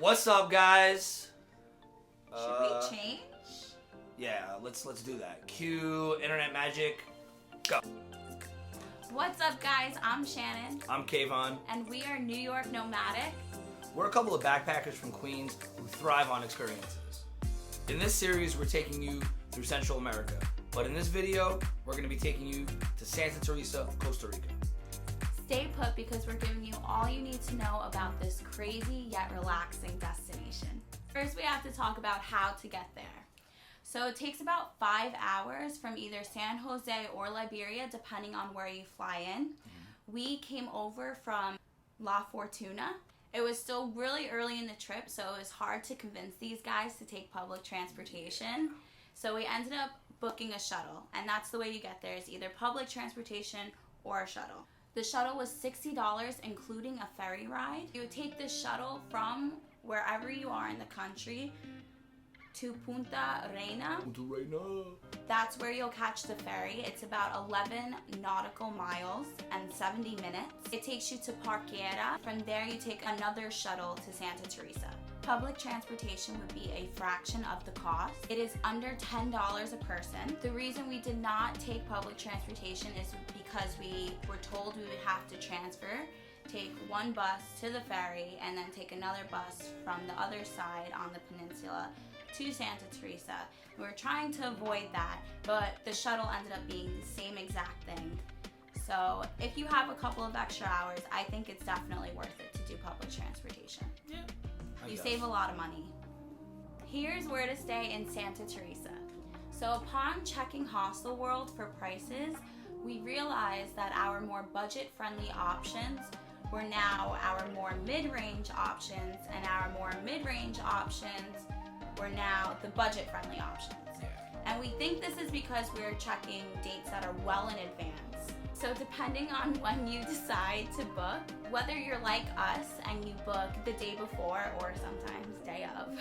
What's up, guys? Should we change? Yeah, let's do that. Cue internet magic. Go. What's up, guys? I'm Shannon. I'm Kayvon. And we are New York Nomadic. We're a couple of backpackers from Queens who thrive on experiences. In this series, we're taking you through Central America. But in this video, we're going to be taking you to Santa Teresa, Costa Rica. Stay put because we're giving you all you need to know about this crazy yet relaxing destination. First, we have to talk about how to get there. So it takes about 5 hours from either San Jose or Liberia, depending on where you fly in. We came over from La Fortuna. It was still really early in the trip, so it was hard to convince these guys to take public transportation. So we ended up booking a shuttle, and that's the way you get there, is either public transportation or a shuttle. The shuttle was $60, including a ferry ride. You would take this shuttle from wherever you are in the country to Punta Reina. That's where you'll catch the ferry. It's about 11 nautical miles and 70 minutes. It takes you to Parquera. From there, you take another shuttle to Santa Teresa. Public transportation would be a fraction of the cost. It is under $10 a person. The reason we did not take public transportation is because we were told we would have to transfer, take one bus to the ferry, and then take another bus from the other side on the peninsula to Santa Teresa. We were trying to avoid that, but the shuttle ended up being the same exact thing. So if you have a couple of extra hours, I think it's definitely worth it to do public transportation. Yeah. You save a lot of money. Here's where to stay in Santa Teresa. So upon checking Hostel World for prices, we realized that our more budget-friendly options were now our more mid-range options, and our more mid-range options were now the budget-friendly options. And we think this is because we're checking dates that are well in advance. So depending on when you decide to book, whether you're like us and you book the day before or sometimes day of,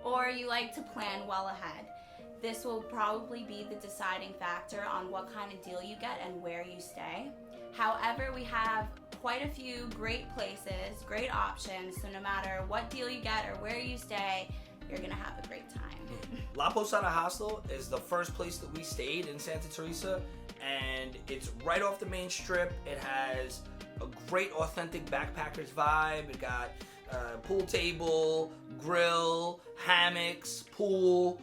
or you like to plan well ahead, this will probably be the deciding factor on what kind of deal you get and where you stay. However, we have quite a few great places, great options, so no matter what deal you get or where you stay, you're gonna have a great time. La Posada Hostel is the first place that we stayed in Santa Teresa, and it's right off the main strip. It has a great authentic backpackers vibe. It got pool table, grill, hammocks, pool,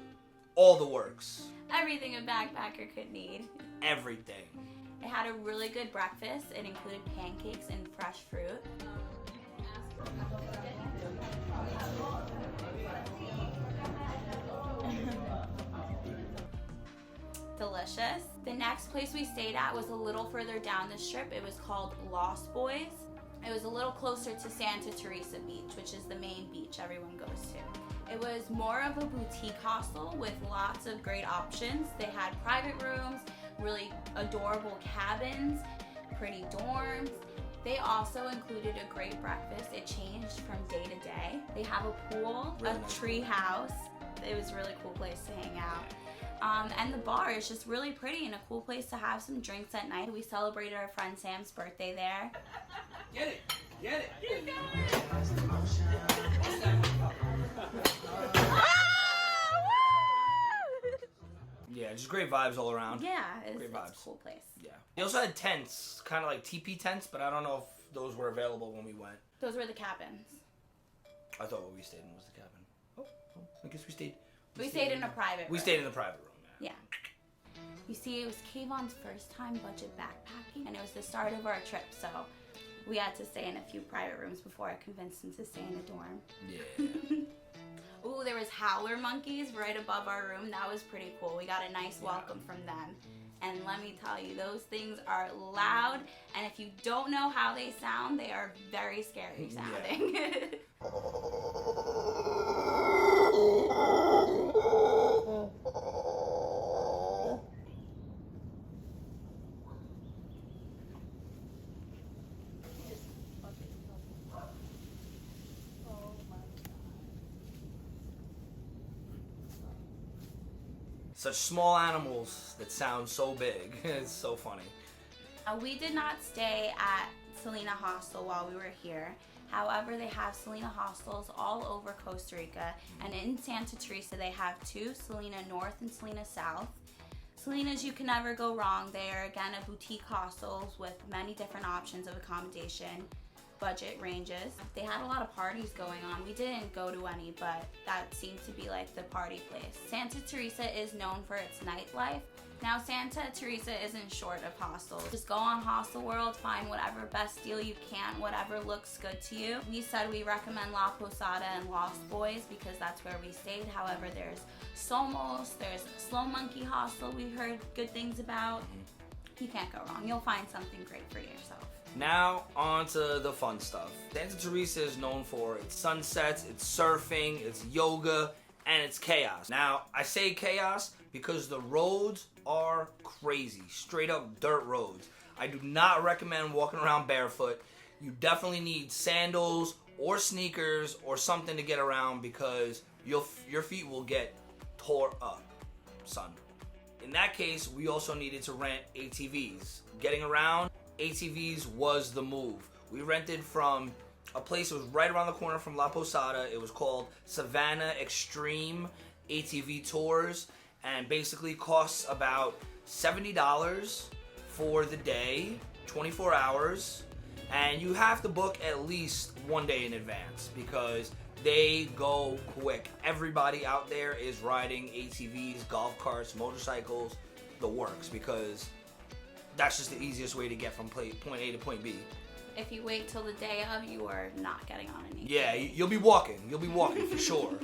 all the works. Everything a backpacker could need. Everything. It had a really good breakfast. It included pancakes and fresh fruit. Delicious. The next place we stayed at was a little further down the strip. It was called Lost Boys. It was a little closer to Santa Teresa Beach, which is the main beach everyone goes to. It was more of a boutique hostel with lots of great options. They had private rooms, really adorable cabins, pretty dorms. They also included a great breakfast. It changed from day to day. They have a pool, a tree house. It was a really cool place to hang out. And the bar is just really pretty and a cool place to have some drinks at night. We celebrated our friend Sam's birthday there. Get it! Get it! Yeah, just great vibes all around. Yeah, it's great vibes. A cool place. Yeah. They also had tents, kind of like teepee tents, but I don't know if those were available when we went. Those were the cabins. I thought what we stayed in was the cabin. Oh, I guess we stayed. We stayed in a private room. We stayed in the private room, yeah. Yeah. You see, it was Kayvon's first time budget backpacking, and it was the start of our trip, so we had to stay in a few private rooms before I convinced him to stay in a dorm. Yeah. Ooh, there was howler monkeys right above our room. That was pretty cool. We got a nice welcome from them. And let me tell you, those things are loud, and if you don't know how they sound, they are very scary sounding. Yeah. Such small animals that sound so big. It's so funny. We did not stay at Selena Hostel while we were here. However, they have Selena hostels all over Costa Rica, and in Santa Teresa they have 2, Selena North and Selena South. Selena's, you can never go wrong. They are, again, a boutique hostels with many different options of accommodation, budget ranges. They had a lot of parties going on. We didn't go to any, but that seemed to be like the party place. Santa Teresa is known for its nightlife. Now, Santa Teresa isn't short of hostels. Just go on Hostel World, find whatever best deal you can, whatever looks good to you. We said we recommend La Posada and Lost Boys because that's where we stayed. However, there's Somos, there's Slow Monkey Hostel we heard good things about. You can't go wrong. You'll find something great for yourself. Now, on to the fun stuff. Santa Teresa is known for its sunsets, its surfing, its yoga, and its chaos. Now, I say chaos because the roads are crazy. Straight up dirt roads. I do not recommend walking around barefoot. You definitely need sandals or sneakers or something to get around because your feet will get tore up, son. In that case, we also needed to rent ATVs. Getting around, ATVs was the move. We rented from a place that was right around the corner from La Posada. It was called Savannah Extreme ATV Tours, and basically costs about $70 for the day, 24 hours, and you have to book at least 1 day in advance because they go quick. Everybody out there is riding ATVs, golf carts, motorcycles, the works, because that's just the easiest way to get from point A to point B. If you wait till the day of, you are not getting on an ATV. Yeah, you'll be walking. You'll be walking for sure.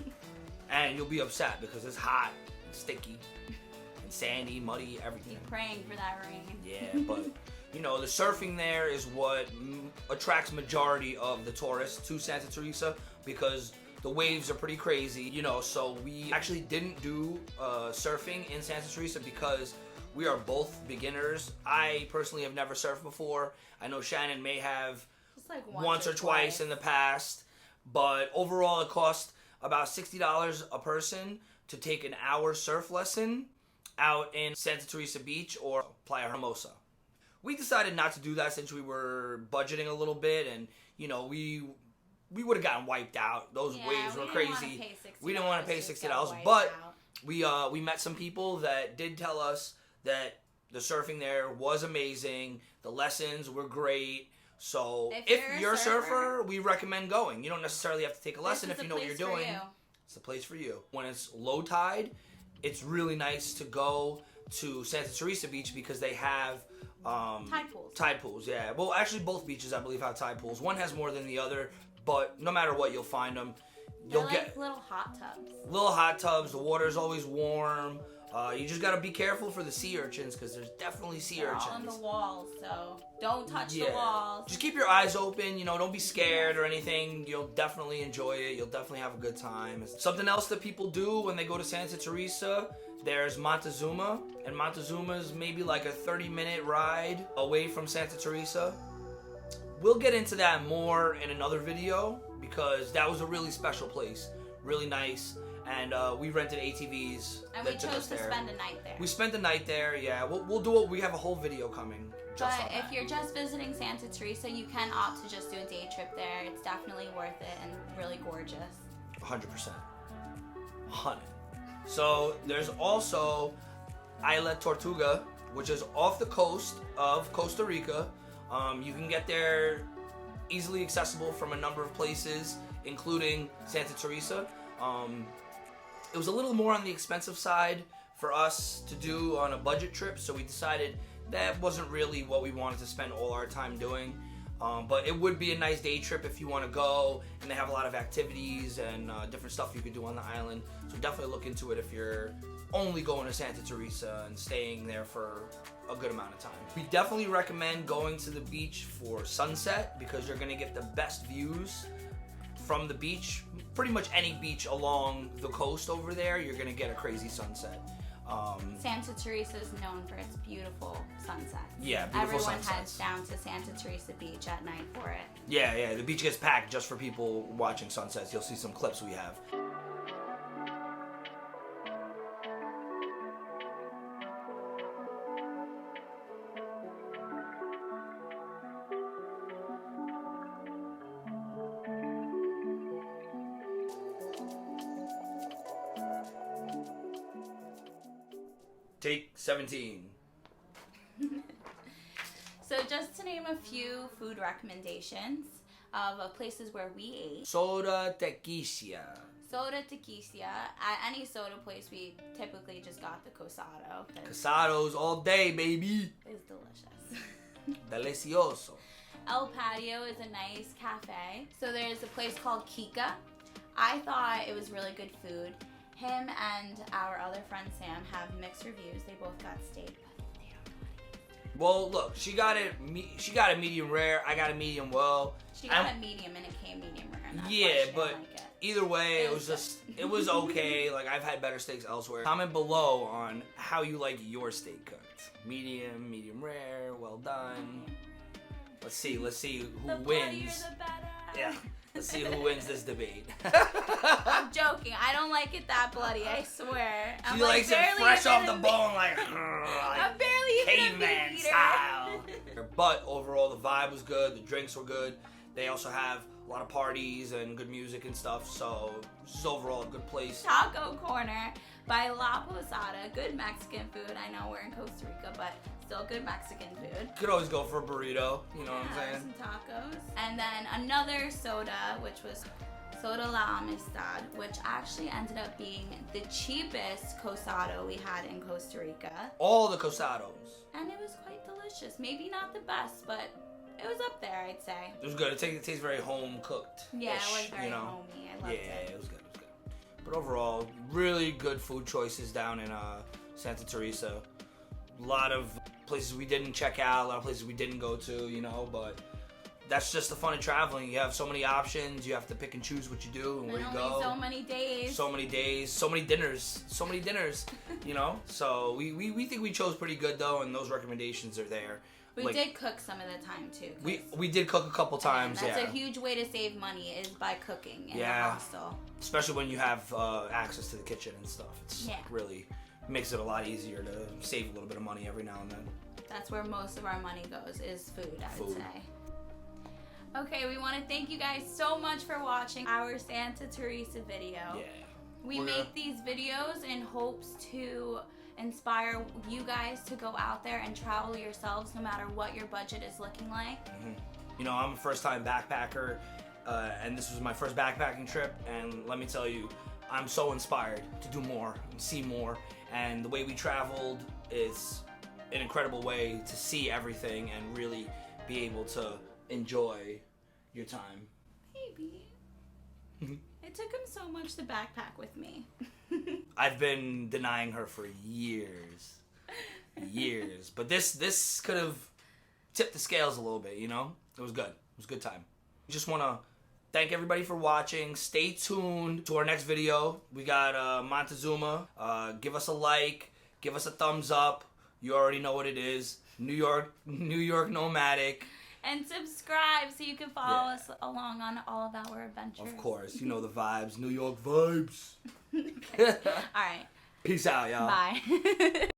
And you'll be upset because it's hot, and sticky, and sandy, muddy, everything. Keep praying for that rain. Yeah, but you know, the surfing there is what attracts majority of the tourists to Santa Teresa because the waves are pretty crazy. You know, so we actually didn't do surfing in Santa Teresa because we are both beginners. I personally have never surfed before. I know Shannon may have Just like once or twice in the past, but overall it cost about $60 a person to take an hour surf lesson out in Santa Teresa Beach or Playa Hermosa. We decided not to do that since we were budgeting a little bit, and you know, we would have gotten wiped out. Those waves were crazy. We didn't want to pay $60, but we met some people that did tell us that the surfing there was amazing. The lessons were great. So if you're a surfer, we recommend going. You don't necessarily have to take a lesson if you know what you're doing. It's the place for you. When it's low tide, it's really nice to go to Santa Teresa Beach because they have tide pools. Tide pools, yeah. Well, actually, both beaches I believe have tide pools. One has more than the other, but no matter what, you'll find them. They're like little hot tubs. Little hot tubs. The water's always warm. You just gotta be careful for the sea urchins because there's definitely sea urchins. They're all on the walls, so don't touch the walls. Just keep your eyes open. You know, don't be scared or anything. You'll definitely enjoy it. You'll definitely have a good time. Something else that people do when they go to Santa Teresa, there's Montezuma, and Montezuma's maybe like a 30-minute ride away from Santa Teresa. We'll get into that more in another video because that was a really special place, really nice. And we rented ATVs. And we chose to spend a night there. We spent the night there, yeah. We'll do it. We have a whole video coming. But if you're just visiting Santa Teresa, you can opt to just do a day trip there. It's definitely worth it and really gorgeous. 100%. 100. So there's also Isla Tortuga, which is off the coast of Costa Rica. You can get there easily accessible from a number of places, including Santa Teresa. It was a little more on the expensive side for us to do on a budget trip, so we decided that wasn't really what we wanted to spend all our time doing. But it would be a nice day trip if you want to go, and they have a lot of activities and different stuff you could do on the island. So definitely look into it if you're only going to Santa Teresa and staying there for a good amount of time. We definitely recommend going to the beach for sunset because you're going to get the best views from the beach. Pretty much any beach along the coast over there, you're going to get a crazy sunset. Santa Teresa is known for its beautiful sunsets. Yeah, beautiful sunsets. Everyone heads sunsets. down to Santa Teresa Beach at night for it. Yeah, the beach gets packed just for people watching sunsets. You'll see some clips we have. Take 17. So just to name a few food recommendations of places where we ate. Soda tequila. Soda tequila. At any soda place, we typically just got the Cosado. Casados all day, baby. It's delicious. Delicioso. El Patio is a nice cafe. So there's a place called Kika. I thought it was really good food. Him and our other friend Sam have mixed reviews. They both got steak, but they don't know how to eat. Well, look, she got it medium rare. I got a medium well. She got a medium and it came medium rare. And that's yeah, why she but didn't like it. Either way, it was okay. Like, I've had better steaks elsewhere. Comment below on how you like your steak cooked. Medium rare, well done. Let's see who the wins. The better. Yeah. Let's see who wins this debate. I'm joking. I don't like it that bloody, I swear. She likes it fresh off the bone, like I'm barely even caveman style. But overall, the vibe was good. The drinks were good. They also have a lot of parties and good music and stuff. So this is overall a good place. Taco Corner by La Posada. Good Mexican food. I know we're in Costa Rica, but still good Mexican food. Could always go for a burrito. You know what I'm saying? Some tacos. And then another soda, which was Soda La Amistad, which actually ended up being the cheapest Cosado we had in Costa Rica. All the Cosados. And it was quite delicious. Maybe not the best, but it was up there, I'd say. It was good. It tastes very home cooked. Yeah, it was very homey. I loved it. Yeah, it was good. But overall, really good food choices down in Santa Teresa. A lot of places we didn't check out, a lot of places we didn't go to, you know, but that's just the fun of traveling. You have so many options. You have to pick and choose what you do and where you go. So many days. So many days. So many dinners. You know? So we think we chose pretty good, though, and those recommendations are there. We did cook some of the time, too. We did cook a couple times, that's a huge way to save money is by cooking in a hostel. Especially when you have access to the kitchen and stuff. It's really makes it a lot easier to save a little bit of money every now and then. That's where most of our money goes, is food, I would say. Okay, we want to thank you guys so much for watching our Santa Teresa video. Yeah. We make these videos in hopes to inspire you guys to go out there and travel yourselves no matter what your budget is looking like. Mm-hmm. You know, I'm a first-time backpacker, and this was my first backpacking trip, and let me tell you, I'm so inspired to do more and see more, and the way we traveled is an incredible way to see everything and really be able to enjoy your time. Maybe. It took him so much to backpack with me. I've been denying her for years. But this could have tipped the scales a little bit, you know? It was good. It was a good time. Just want to thank everybody for watching. Stay tuned to our next video. We got Montezuma. Give us a like. Give us a thumbs up. You already know what it is. New York Nomadic. And subscribe so you can follow us along on all of our adventures. Of course. You know the vibes. New York vibes. All right. Peace out, y'all. Bye.